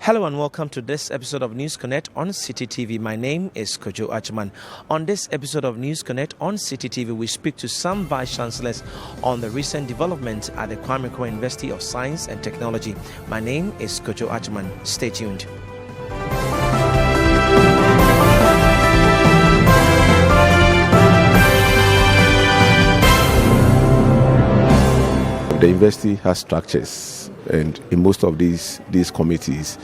Hello and welcome to this episode of News Connect on City TV. My name is Kojo Achman. On this episode of News Connect on City TV, we speak to some Vice Chancellors on the recent developments at the Kwame Nkrumah University of Science and Technology. My name is Kojo Achman. Stay tuned. The university has structures, and in most of these committees,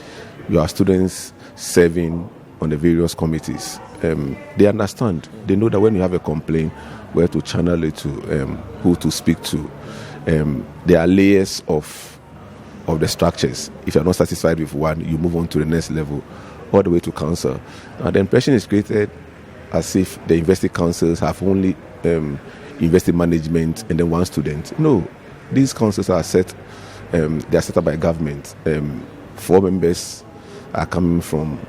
you have students serving on the various committees. They understand. They know that when you have a complaint, where to channel it to, who to speak to. There are layers of the structures. If you're not satisfied with one, you move on to the next level, all the way to council. Now, the impression is created as if the university councils have only university management and then one student. No. These councils are set, they are set up by government. 4 members are coming from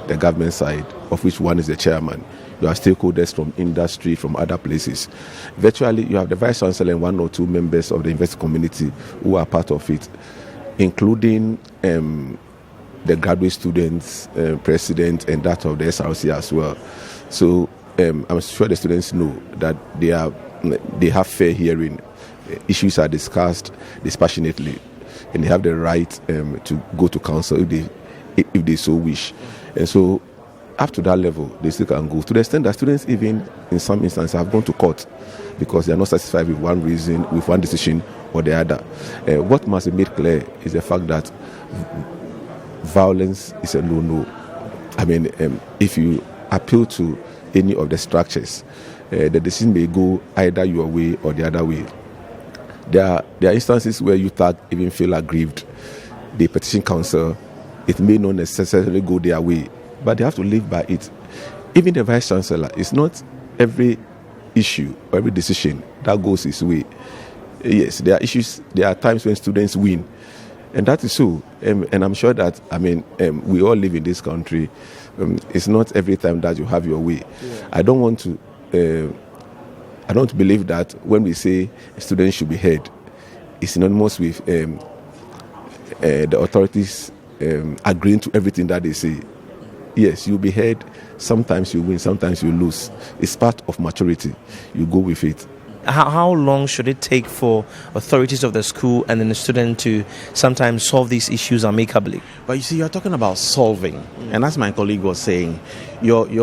the government side, of which one is the chairman. You have stakeholders from industry, from other places. Virtually, you have the Vice Chancellor and 1 or 2 members of the investor community who are part of it, including the graduate students, president, and that of the SRC as well. So I'm sure the students know that they have fair hearing. Issues are discussed dispassionately, and they have the right to go to council if they so wish. And so, up to that level, they still can go. To the extent that students, even in some instances, have gone to court because they are not satisfied with one reason, with one decision or the other. What must be made clear is the fact that violence is a no-no. I mean, if you appeal to any of the structures, the decision may go either your way or the other way. There are instances where UTAG even feel aggrieved. They petition council. It may not necessarily go their way, but they have to live by it. Even the Vice Chancellor, it's not every issue or every decision that goes his way. Yes, there are issues, there are times when students win, and that is so. And I'm sure that, we all live in this country. It's not every time that you have your way. Yeah. I don't believe that when we say students should be heard, it's synonymous with the authorities agreeing to everything that they say. Yes, you'll be heard. Sometimes you win, sometimes you lose. It's part of maturity. You go with it. How long should it take for authorities of the school and then the student to sometimes solve these issues amicably? But you see, you're talking about solving, and as my colleague was saying, your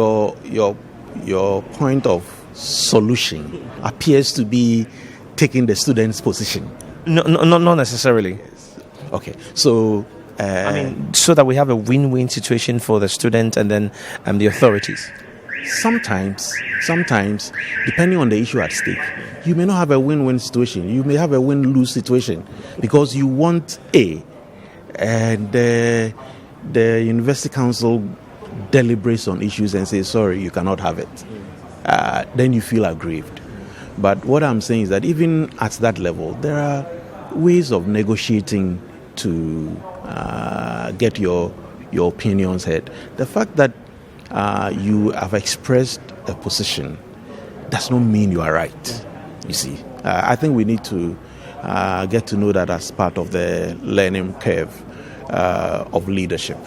point of solution appears to be taking the student's position. No, not necessarily. Okay, so so that we have a win-win situation for the student and then the authorities. Sometimes, depending on the issue at stake, you may not have a win-win situation. You may have a win-lose situation because you want A, and the university council deliberates on issues and says, sorry, you cannot have it. Then you feel aggrieved. But what I'm saying is that even at that level, there are ways of negotiating to get your opinions heard. The fact that you have expressed a position does not mean you are right, you see. I think we need to get to know that as part of the learning curve of leadership.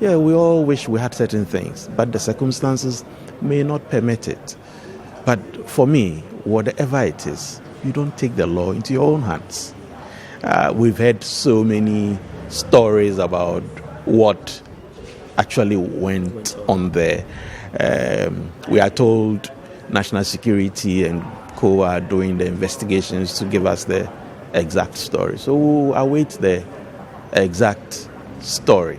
Yeah, we all wish we had certain things, but the circumstances may not permit it. But for me, whatever it is, you don't take the law into your own hands. We've heard so many stories about what actually went on there. We are told national security and co are doing the investigations to give us the exact story. So we'll await the exact story.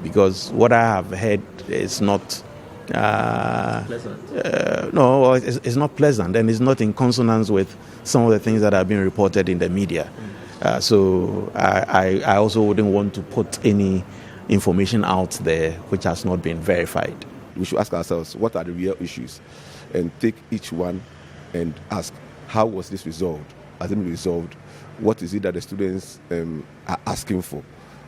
Because what I have heard is not pleasant. No, it's not pleasant, and it's not in consonance with some of the things that have been reported in the media. So I also wouldn't want to put any information out there which has not been verified. We should ask ourselves, what are the real issues? And take each one and ask, how was this resolved? Has it been resolved? What is it that the students are asking for?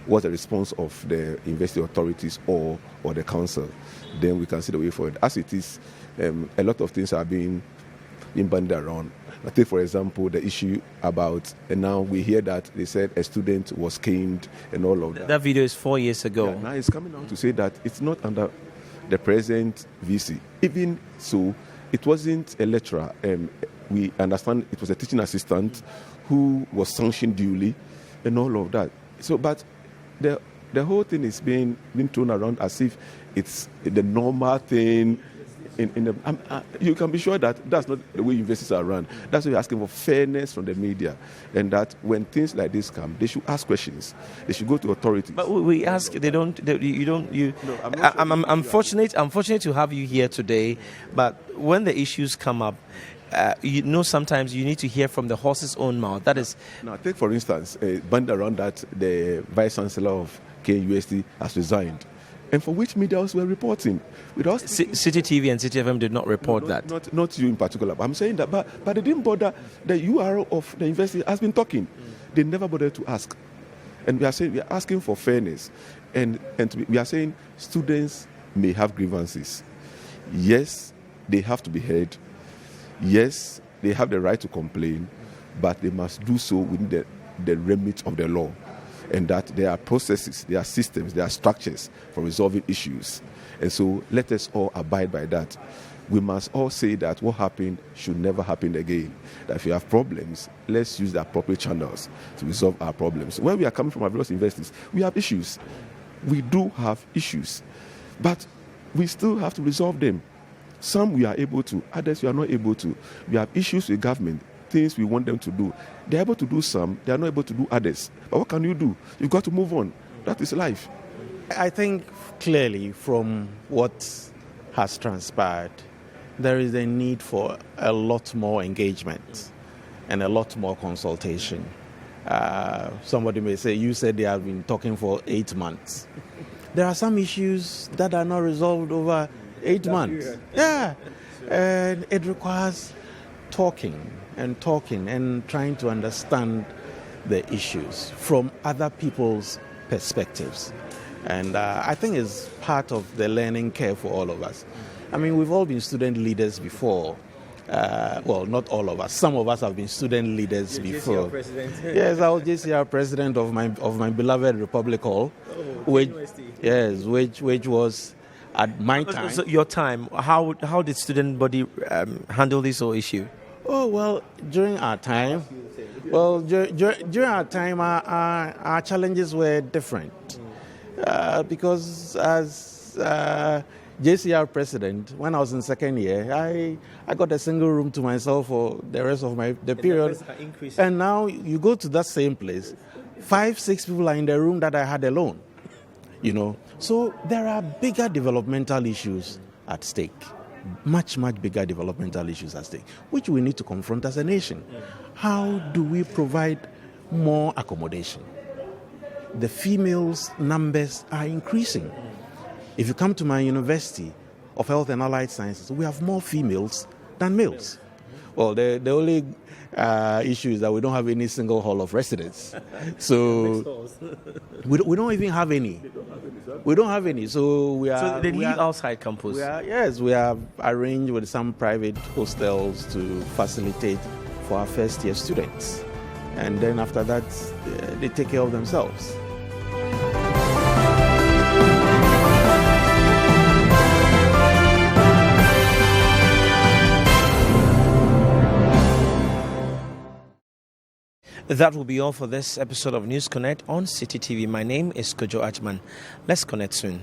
What's the response of the university authorities or the council? Then we can see the way forward. As it is, a lot of things are being being bandied around. I take, for example, the issue about, and now we hear that they said a student was caned and all of that. That video is 4 years ago. Yeah, now it's coming out to say that it's not under the present VC. Even so, it wasn't a lecturer. We understand it was a teaching assistant who was sanctioned duly and all of that. So, but the whole thing is being thrown around as if it's the normal thing. You can be sure that that's not the way universities are run. That's why we're asking for fairness from the media, and that when things like this come, they should ask questions. They should go to authorities. But we ask. They don't. You don't. You. No, I'm fortunate. I'm fortunate to have you here today. But when the issues come up, sometimes you need to hear from the horse's own mouth. That is. Now, take for instance, a band around that the Vice Chancellor of KNUST has resigned. And for which media were reporting? City TV and City FM did not report that. Not you in particular. But I'm saying that, but they didn't bother. The URO of the university has been talking. They never bothered to ask. And we are asking for fairness. And we are saying students may have grievances. Yes, they have to be heard. Yes, they have the right to complain, but they must do so within the remit of the law. And that there are processes, there are systems, there are structures for resolving issues. And so let us all abide by that. We must all say that what happened should never happen again. That if you have problems, let's use the appropriate channels to resolve our problems. Where we are coming from our various universities, we have issues. We do have issues. But we still have to resolve them. Some we are able to, others we are not able to. We have issues with government, things we want them to do. They're able to do some, they are not able to do others. But what can you do? You've got to move on. That is life. I think clearly from what has transpired, there is a need for a lot more engagement and a lot more consultation. Somebody may say, you said they have been talking for 8 months. There are some issues that are not resolved over 8 months. Yeah, and it requires talking and trying to understand the issues from other people's perspectives. And I think it's part of the learning curve for all of us. I mean, we've all been student leaders before. Well, not all of us. Some of us have been student leaders before. JCR president. Yes, I was JCR president of my beloved Republic Hall, which was at my time. So your time. How did student body handle this whole issue? Oh well, during our time, our challenges were different because as JCR president, when I was in second year, I got a single room to myself for the rest of the period. And now you go to that same place, 5-6 people are in the room that I had alone. You know, so there are bigger developmental issues at stake. Much bigger developmental issues at stake, which we need to confront as a nation. How do we provide more accommodation? The females' numbers are increasing. If you come to my University of Health and Allied Sciences, we have more females than males. Well, the only issue is that we don't have any single hall of residence. So we don't even have any. We don't have any. So we are. So they live outside campus. We have arranged with some private hostels to facilitate for our first year students, and then after that, they take care of themselves. That will be all for this episode of News Connect on City TV. My name is Kojo Achman. Let's connect soon.